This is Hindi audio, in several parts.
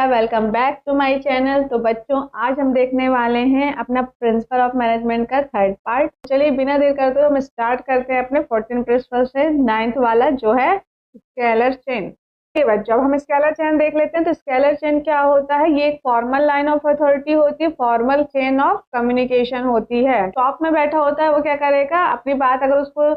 नमस्कार, welcome back to my channel. तो बच्चों, आज हम देखने वाले हैं अपना प्रिंसिपल ऑफ मैनेजमेंट का थर्ड पार्ट। चलिए बिना देर करते हुए हम स्टार्ट करते हैं अपने 14 प्रिंसिपल से 9th वाला जो है स्केलर चेन। बच्चों, अब हम स्केलर चेन देख लेते हैं। तो स्केलर चेन क्या होता है? ये एक फॉर्मल लाइन ऑफ अथॉरिटी होती है, फॉर्मल चेन ऑफ कम्युनिकेशन होती है। टॉप में बैठा होता है वो क्या करेगा, अपनी बात अगर उसको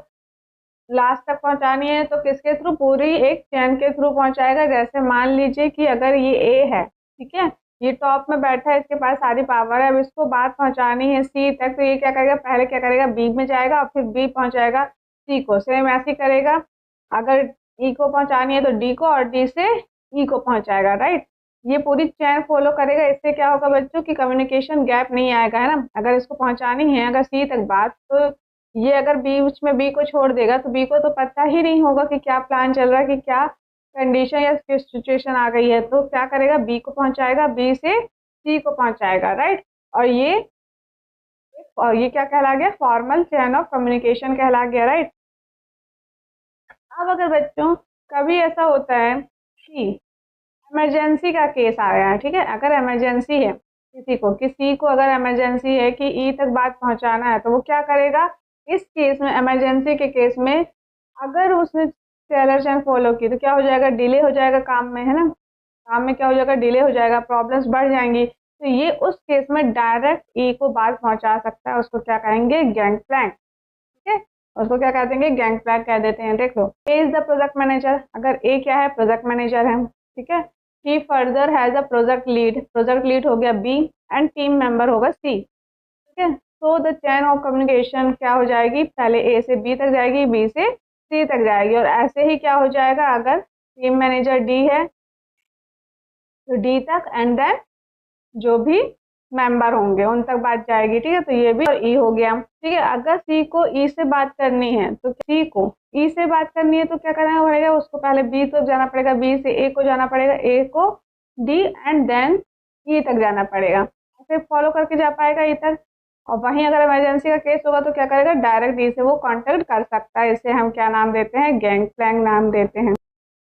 लास्ट तक पहुंचानी है तो किसके थ्रू? पूरी एक चैन के थ्रू पहुंचाएगा। जैसे मान लीजिए कि अगर ये ए है, ठीक है, ये टॉप में बैठा है, इसके पास सारी पावर है, अब इसको बात पहुंचानी है सी तक, तो ये क्या करेगा? पहले क्या करेगा? बी में जाएगा और फिर बी पहुंचाएगा सी को। सेम ऐसे ही करेगा, अगर ई को पहुंचानी है तो डी को, और डी से ई को पहुंचाएगा। राइट, ये पूरी चैन फॉलो करेगा। इससे क्या होगा बच्चों की कम्युनिकेशन गैप नहीं आएगा, है ना। अगर इसको पहुंचानी है अगर सी तक बात, तो ये अगर बीच में बी को छोड़ देगा तो बी को तो पता ही नहीं होगा कि क्या प्लान चल रहा है, कि क्या कंडीशन या किस सिचुएशन आ गई है। तो क्या करेगा? बी को पहुंचाएगा, बी से सी को पहुंचाएगा। राइट, और ये क्या कहला गया? फॉर्मल चैन ऑफ कम्युनिकेशन कहला गया। राइट, अब अगर बच्चों कभी ऐसा होता है कि इमरजेंसी का केस आ गया है, ठीक है, अगर इमरजेंसी है किसी को अगर इमरजेंसी है कि ई तक बात पहुंचाना है, तो वो क्या करेगा? इस केस में, इमरजेंसी के केस में, अगर उसने स्केलर चेन फॉलो की तो क्या हो जाएगा? डिले हो जाएगा काम में, है ना। काम में क्या हो जाएगा? डिले हो जाएगा, प्रॉब्लम्स बढ़ जाएंगी। तो ये उस केस में डायरेक्ट ई को बात पहुंचा सकता है। उसको क्या कहेंगे? Gang plank. ठीक है, उसको क्या कह देंगे? गैंग प्लैंक कह देते हैं। देख लो, A is the project manager. अगर ए क्या है? प्रोजेक्ट मैनेजर है, ठीक है। He further has a project lead हो गया बी, एंड टीम मेंबर होगा सी, ठीक है। तो द चैन ऑफ कम्युनिकेशन क्या हो जाएगी? पहले ए से बी तक जाएगी, बी से सी तक जाएगी, और ऐसे ही क्या हो जाएगा? अगर टीम मैनेजर डी है तो डी तक, एंड देन जो भी मेंबर होंगे उन तक बात जाएगी। ठीक है, तो ये भी ई हो गया। ठीक है, अगर सी को ई से बात करनी है तो सी को ई से बात करनी है तो क्या करना पड़ेगा? उसको पहले बी तक जाना पड़ेगा, बी से ए को जाना पड़ेगा, ए को डी, एंड देन ई तक जाना पड़ेगा। फिर फॉलो करके जा पाएगा ई तक। और वहीं अगर इमरजेंसी का केस होगा तो क्या करेगा? डायरेक्ट डी से वो कांटेक्ट कर सकता है। इसे हम क्या नाम देते हैं? गैंग प्लैंक नाम देते हैं।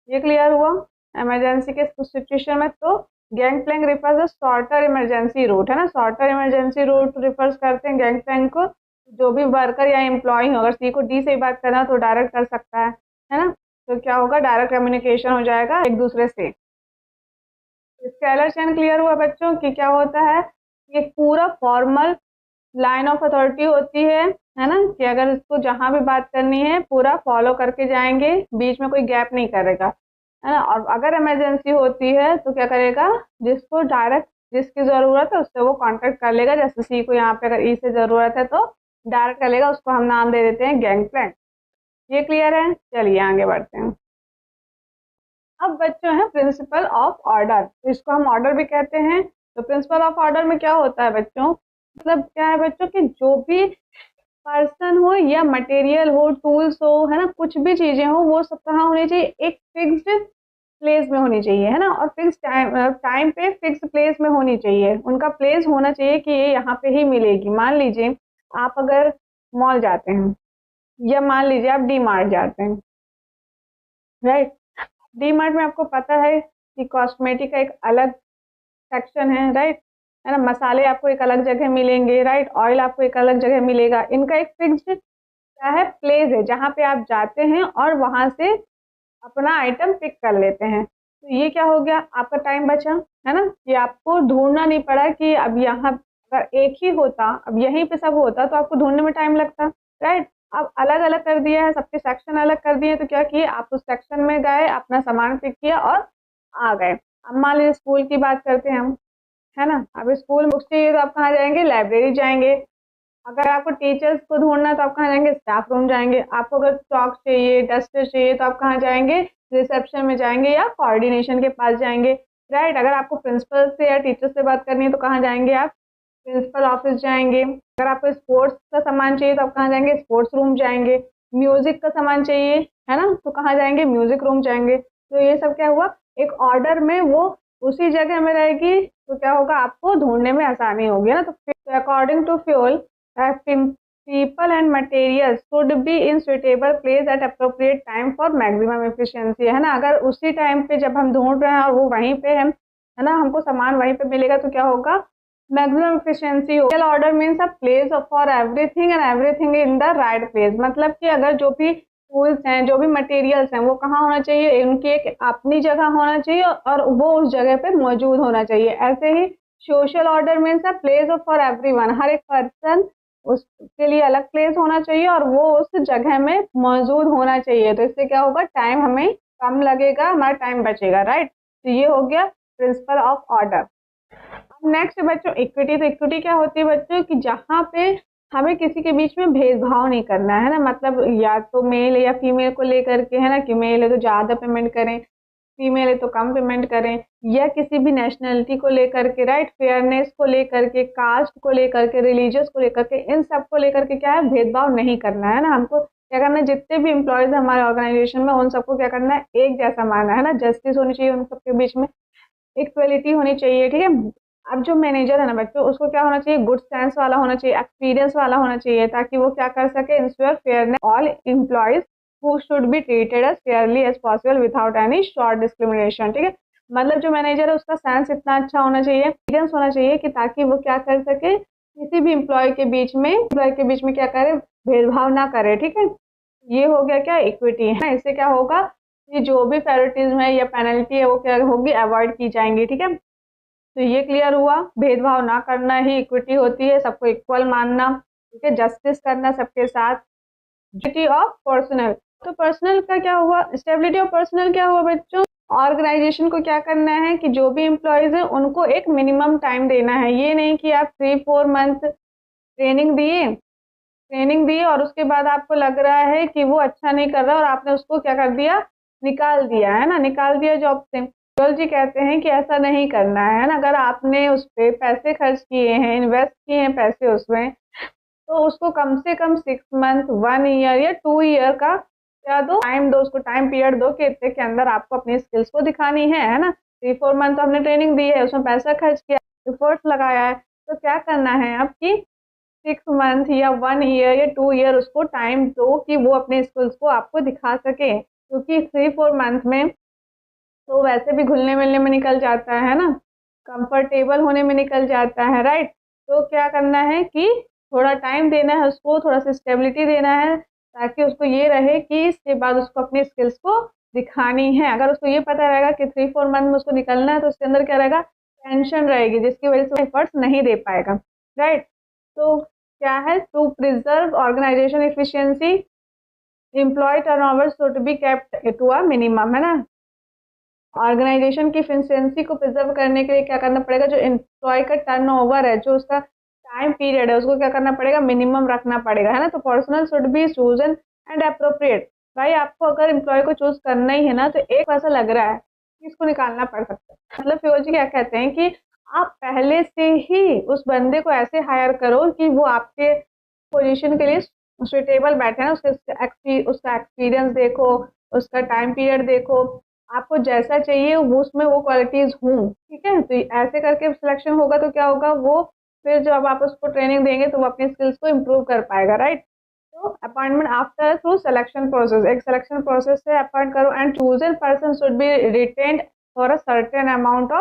ये क्लियर हुआ? इमरजेंसी के सिचुएशन में तो gang plank refers shorter emergency route, है ना। शॉर्टर इमरजेंसी रूट रिफर्स करते हैं गैंग प्लैंक को। जो भी वर्कर या एम्प्लॉय हो, अगर सी को डी से बात करना तो डायरेक्ट कर सकता है ना। तो क्या होगा? डायरेक्ट कम्युनिकेशन हो जाएगा एक दूसरे से। स्केलर चेन क्लियर हुआ बच्चों कि क्या होता है? ये पूरा फॉर्मल लाइन ऑफ अथॉरिटी होती है ना, कि अगर इसको जहां भी बात करनी है पूरा फॉलो करके जाएंगे, बीच में कोई गैप नहीं करेगा, है ना। और अगर इमरजेंसी होती है तो क्या करेगा? जिसको डायरेक्ट जिसकी जरूरत है उससे वो कांटेक्ट कर लेगा। जैसे सी को यहाँ पे अगर ई से जरूरत है तो डायरेक्ट कर लेगा, उसको हम नाम दे देते हैं गैंग प्लैंक। ये क्लियर है? चलिए आगे बढ़ते हैं। अब बच्चों है प्रिंसिपल ऑफ ऑर्डर, इसको हम ऑर्डर भी कहते हैं। तो प्रिंसिपल ऑफ ऑर्डर में क्या होता है बच्चों? मतलब क्या है बच्चों कि जो भी पर्सन हो या मटेरियल हो, टूल्स हो, है ना, कुछ भी चीजें हो, वो सब कहाँ होनी चाहिए? एक फिक्स्ड प्लेस में होनी चाहिए, है ना। और फिक्स टाइम पे फिक्स प्लेस में होनी चाहिए। उनका प्लेस होना चाहिए कि ये यहाँ पे ही मिलेगी। मान लीजिए आप अगर मॉल जाते हैं, या मान लीजिए आप डी मार्ट जाते हैं, राइट। डी मार्ट में आपको पता है कि कॉस्मेटिक का एक अलग सेक्शन है, राइट, है ना। मसाले आपको एक अलग जगह मिलेंगे, राइट। ऑयल आपको एक अलग जगह मिलेगा। इनका एक फिक्स्ड क्या है? प्लेस है जहाँ पे आप जाते हैं और वहां से अपना आइटम पिक कर लेते हैं। तो ये क्या हो गया? आपका टाइम बचा, है ना। ये आपको ढूंढना नहीं पड़ा कि अब यहाँ अगर एक ही होता, अब यहीं पे सब होता तो आपको ढूंढने में टाइम लगता, राइट। अब अलग अलग कर दिया है, सबके सेक्शन अलग कर दिए, तो क्या किए? आप उस सेक्शन में गए, अपना सामान पिक किया और आ गए। अब मान लीजिए स्कूल की बात करते हैं हम, है ना। अब स्कूल बुक्स चाहिए तो आप कहाँ जाएंगे? लाइब्रेरी जाएंगे। अगर आपको टीचर्स को ढूंढना है तो आप कहाँ जाएंगे? स्टाफ रूम जाएंगे। आपको अगर चॉक चाहिए, डस्टर चाहिए, तो आप कहाँ जाएंगे? रिसेप्शन में जाएंगे या कोऑर्डिनेशन के पास जाएंगे, राइट। अगर आपको प्रिंसिपल से या टीचर से बात करनी है तो कहाँ जाएंगे? आप प्रिंसिपल ऑफिस जाएंगे। अगर आपको स्पोर्ट्स का सामान चाहिए तो आप कहाँ जाएंगे? स्पोर्ट्स रूम जाएंगे। म्यूजिक का सामान चाहिए, है ना, तो कहाँ जाएंगे? म्यूजिक रूम जाएंगे। तो ये सब क्या हुआ? एक ऑर्डर में वो उसी जगह में रहेगी, तो क्या होगा? आपको ढूंढने में आसानी होगी ना। तो according to fuel, people and materials should be in suitable place at appropriate time for maximum efficiency, है ना। अगर उसी टाइम पे जब हम ढूंढ रहे हैं और वो वहीं पे है है ना, हमको सामान वहीं पे मिलेगा तो क्या होगा, मैक्सिमम एफिशिएंसी हो। Real order means a place for everything and everything in the right place, मतलब कि अगर जो भी टूल्स हैं, जो भी मटेरियल्स हैं, वो कहाँ होना चाहिए, उनकी एक अपनी जगह होना चाहिए और वो उस जगह पे मौजूद होना चाहिए। ऐसे ही social order means a place for everyone, हर एक पर्सन उसके लिए अलग प्लेस होना चाहिए और वो उस जगह में मौजूद होना चाहिए। तो इससे क्या होगा, टाइम हमें कम लगेगा, हमारा टाइम बचेगा, राइट। तो ये हो गया प्रिंसिपल ऑफ ऑर्डर। अब नेक्स्ट बच्चों इक्विटी। तो इक्विटी क्या होती है बच्चों, कि जहाँ पे हमें किसी के बीच में भेदभाव नहीं करना है ना, मतलब या तो मेल या फीमेल को लेकर के, है ना, कि मेल है तो ज़्यादा पेमेंट करें, फीमेल है तो कम पेमेंट करें, या किसी भी नेशनलिटी को लेकर के, राइट, फेयरनेस को लेकर के, कास्ट को लेकर के, रिलीजियस को लेकर के, इन सब को लेकर के क्या है, भेदभाव नहीं करना है ना। हमको क्या करना है, जितने भी एम्प्लॉयज हमारे ऑर्गेनाइजेशन में उन सबको क्या करना है, एक जैसा मानना है ना, जस्टिस होनी चाहिए उन सबके बीच में, इक्वलिटी होनी चाहिए, ठीक है। अब जो मैनेजर है ना बच्चों, उसको क्या होना चाहिए, गुड सेंस वाला होना चाहिए, एक्सपीरियंस वाला होना चाहिए, ताकि वो क्या कर सके, ensure fairness all employees who should be treated as fairly as possible without any short discrimination, ठीक है। मतलब जो मैनेजर है उसका सेंस इतना अच्छा होना चाहिए, एक्सपीरियंस होना चाहिए, कि ताकि वो क्या कर सके, किसी भी एम्प्लॉय के बीच में क्या करे, भेदभाव ना करे, ठीक है। ये हो गया क्या, इक्विटी है। इससे क्या होगा कि जो भी फेवरेटिज्म है या पेनल्टी है वो क्या होगी, अवॉइड की जाएंगी, ठीक है। तो ये क्लियर हुआ, भेदभाव ना करना ही इक्विटी होती है, सबको इक्वल मानना, ठीक है, जस्टिस करना सबके साथ। स्टेबिलिटी ऑफ पर्सनल, तो पर्सनल का क्या हुआ, स्टेबिलिटी ऑफ पर्सनल क्या हुआ बच्चों, ऑर्गेनाइजेशन को क्या करना है कि जो भी एम्प्लॉयज हैं उनको एक मिनिमम टाइम देना है। ये नहीं कि आप 3-4 मंथ ट्रेनिंग दी और उसके बाद आपको लग रहा है कि वो अच्छा नहीं कर रहा और आपने उसको क्या कर दिया, निकाल दिया, है ना, निकाल दिया जॉब से। गोयल जी कहते हैं कि ऐसा नहीं करना है ना, अगर आपने उस पर पैसे खर्च किए हैं, इन्वेस्ट किए हैं पैसे उसमें, तो उसको कम से कम 6 मंथ, 1 ईयर या 2 ईयर का क्या दो, टाइम दो, उसको टाइम पीरियड दो कि इतने के अंदर आपको अपनी स्किल्स को दिखानी है ना। 3-4 मंथ हमने ट्रेनिंग दी है, उसमें पैसा खर्च किया, एफर्ट्स लगाया है, तो क्या करना है आपकी 6 मंथ या 1 ईयर या 2 ईयर उसको टाइम दो कि वो अपने स्किल्स को आपको दिखा सके, क्योंकि 3-4 मंथ में तो वैसे भी घुलने मिलने में निकल जाता है ना, कंफर्टेबल होने में निकल जाता है, राइट। तो क्या करना है कि थोड़ा टाइम देना है उसको, थोड़ा सा स्टेबिलिटी देना है, ताकि उसको ये रहे कि इसके बाद उसको अपनी स्किल्स को दिखानी है। अगर उसको ये पता रहेगा कि 3-4 मंथ में उसको निकलना है, तो उसके अंदर क्या रहेगा, टेंशन रहेगी, जिसकी वजह से वो एफर्ट्स नहीं दे पाएगा, राइट। तो क्या है, to preserve organization efficiency, employ turnover should be kept to a minimum, है ना। ऑर्गेनाइजेशन की एफिशिएंसी को प्रिजर्व करने के लिए क्या करना पड़ेगा, जो एम्प्लॉय का टर्नओवर है, जो उसका टाइम पीरियड है, उसको क्या करना पड़ेगा, मिनिमम रखना पड़ेगा, है ना। तो personal should be chosen and appropriate. भाई आपको अगर एम्प्लॉय को चूज करना ही है ना, तो एक ऐसा लग रहा है कि इसको निकालना पड़ सकता है। मतलब फियोल जी क्या कहते हैं कि आप पहले से ही उस बंदे को ऐसे हायर करो कि वो आपके पोजीशन के लिए सुटेबल बैठे ना, उसका एक्सपीरियंस देखो, उसका टाइम पीरियड देखो, आपको जैसा चाहिए वो उसमें वो क्वालिटीज हों, ठीक है। तो ऐसे करके सिलेक्शन होगा तो क्या होगा, वो फिर जब आप उसको ट्रेनिंग देंगे तो वो अपनी स्किल्स को इम्प्रूव कर पाएगा, राइट। तो appointment after through selection process, एक सिलेक्शन प्रोसेस से अपॉइंट करो and chosen person should be retained for a certain amount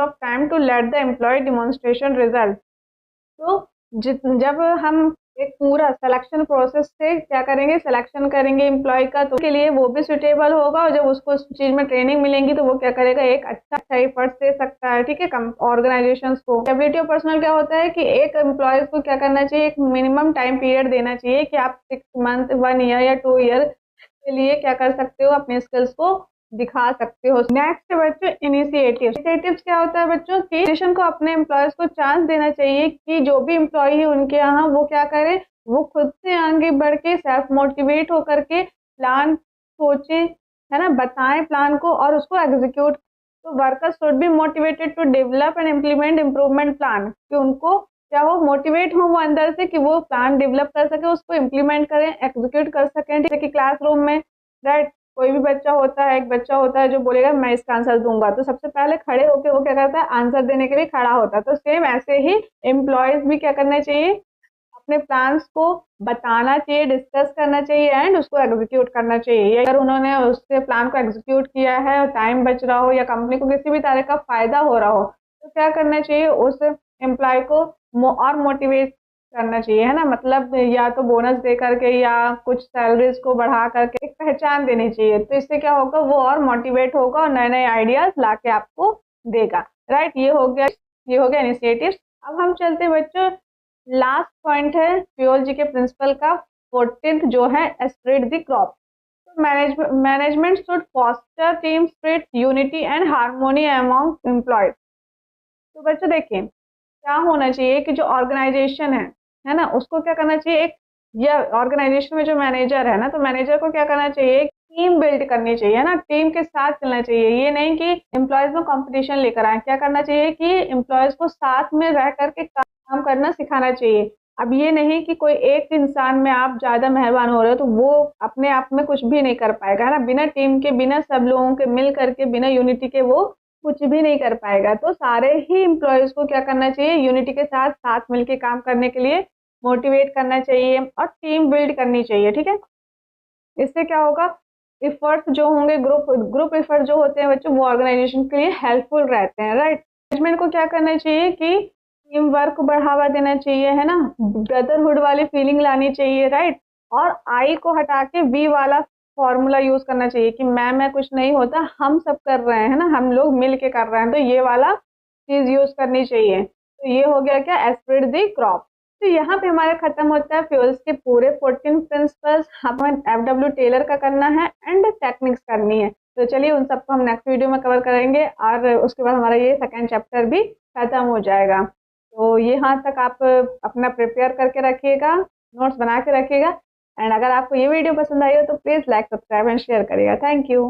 of time to let the employ demonstration result. तो जब हम एक पूरा सिलेक्शन प्रोसेस से क्या करेंगे, सिलेक्शन करेंगे एम्प्लॉय का, तो के लिए वो भी सुटेबल होगा, और जब उसको उस चीज में ट्रेनिंग मिलेंगी तो वो क्या करेगा, एक अच्छा एफर्ट दे सकता है, ठीक है, ऑर्गेनाइजेशन को। स्टेबिलिटी ऑफ पर्सनल क्या होता है कि एक एम्प्लॉय को क्या करना चाहिए, एक मिनिमम टाइम पीरियड देना चाहिए कि आप 6 मंथ, 1 ईयर या 2 ईयर के लिए क्या कर सकते हो, अपने स्किल्स को दिखा सकते हो। नेक्स्ट बच्चों इनिशिएटिव्स क्या होता है बच्चों की, ऑर्गेनाइजेशन को अपने एम्प्लॉयज को चांस देना चाहिए कि जो भी एम्प्लॉय है उनके यहाँ वो क्या करे, वो खुद से आगे बढ़ के सेल्फ मोटिवेट होकर के प्लान सोचे, है ना, बताएं प्लान को और उसको एग्जीक्यूट। तो workers should be motivated to develop and implement improvement plan, कि उनको क्या हो, मोटिवेट हो वो अंदर से कि वो प्लान डेवलप कर सके, उसको इम्प्लीमेंट करें, एग्जीक्यूट कर सकें, जैसे कि क्लासरूम में, राइट, कोई भी बच्चा होता है, एक बच्चा होता है जो बोलेगा मैं इसका आंसर दूंगा, तो सबसे पहले खड़े होकर वो क्या करता है, आंसर देने के लिए खड़ा होता है। तो सेम ऐसे ही एम्प्लॉयज भी क्या करना चाहिए, अपने प्लान्स को बताना चाहिए, डिस्कस करना चाहिए एंड उसको एग्जीक्यूट करना चाहिए। अगर उन्होंने उसके प्लान को एग्जीक्यूट किया है और टाइम बच रहा हो या कंपनी को किसी भी तरह का फायदा हो रहा हो तो क्या करना चाहिए, उस एम्प्लॉय को और मोटिवेट करना चाहिए, है ना। मतलब या तो बोनस दे करके या कुछ सैलरीज को बढ़ा करके एक पहचान देनी चाहिए। तो इससे क्या होगा, वो और मोटिवेट होगा और नए नए आइडियाज ला के आपको देगा। राइट, ये हो गया इनिशिएटिव। अब हम चलते हैं बच्चों, लास्ट पॉइंट है फ्योल जी के प्रिंसिपल का 14th जो है spread the crop. Management should foster team spirit, unity and harmony among employees. तो बच्चों देखिए क्या होना चाहिए कि जो ऑर्गेनाइजेशन है ना, उसको क्या करना चाहिए, एक ये ऑर्गेनाइजेशन में जो मैनेजर है ना, तो मैनेजर को क्या करना चाहिए, टीम बिल्ड करनी चाहिए, है ना, टीम के साथ चलना चाहिए। ये नहीं कि एम्प्लॉयज में कंपटीशन लेकर आए, क्या करना चाहिए कि एम्प्लॉयज को साथ में रह करके काम करना सिखाना चाहिए। अब ये नहीं कि कोई एक इंसान में आप ज्यादा मेहरबान हो रहे हो तो वो अपने आप में कुछ भी नहीं कर पाएगा, है ना। बिना टीम के, बिना सब लोगों के मिल करके, बिना यूनिटी के वो कुछ भी नहीं कर पाएगा। तो सारे ही एम्प्लॉयज को क्या करना चाहिए, यूनिटी के साथ साथ मिलके काम करने के लिए मोटिवेट करना चाहिए और टीम बिल्ड करनी चाहिए, ठीक है। इससे क्या होगा, एफर्ट्स जो होंगे, ग्रुप ग्रुप एफर्ट जो होते हैं बच्चों, वो ऑर्गेनाइजेशन के लिए हेल्पफुल रहते हैं। राइट, मैनेजमेंट को क्या करना चाहिए कि टीम वर्क को बढ़ावा देना चाहिए, है ना, ब्रदरहुड वाली फीलिंग लानी चाहिए। राइट, और आई को हटा के वी वाला फॉर्मूला यूज करना चाहिए कि मैं कुछ नहीं होता, हम सब कर रहे हैं ना, हम लोग मिल के कर रहे हैं, तो ये वाला चीज यूज करनी चाहिए। तो ये हो गया क्या, एस्प्रेड द क्रॉप। तो यहाँ पे हमारा खत्म होता है फ्यूल्स के पूरे 14 प्रिंसिपल्स। हमें FW टेलर का करना है एंड टेक्निक्स करनी है। तो चलिए उन सबको हम नेक्स्ट वीडियो में कवर करेंगे और उसके बाद हमारा ये सेकेंड चैप्टर भी खत्म हो जाएगा। तो ये यहाँ तक आप अपना प्रिपेयर करके रखिएगा, नोट्स बना के रखिएगा। एंड अगर आपको ये वीडियो पसंद आई हो तो please like, subscribe and share करिएगा। Thank you.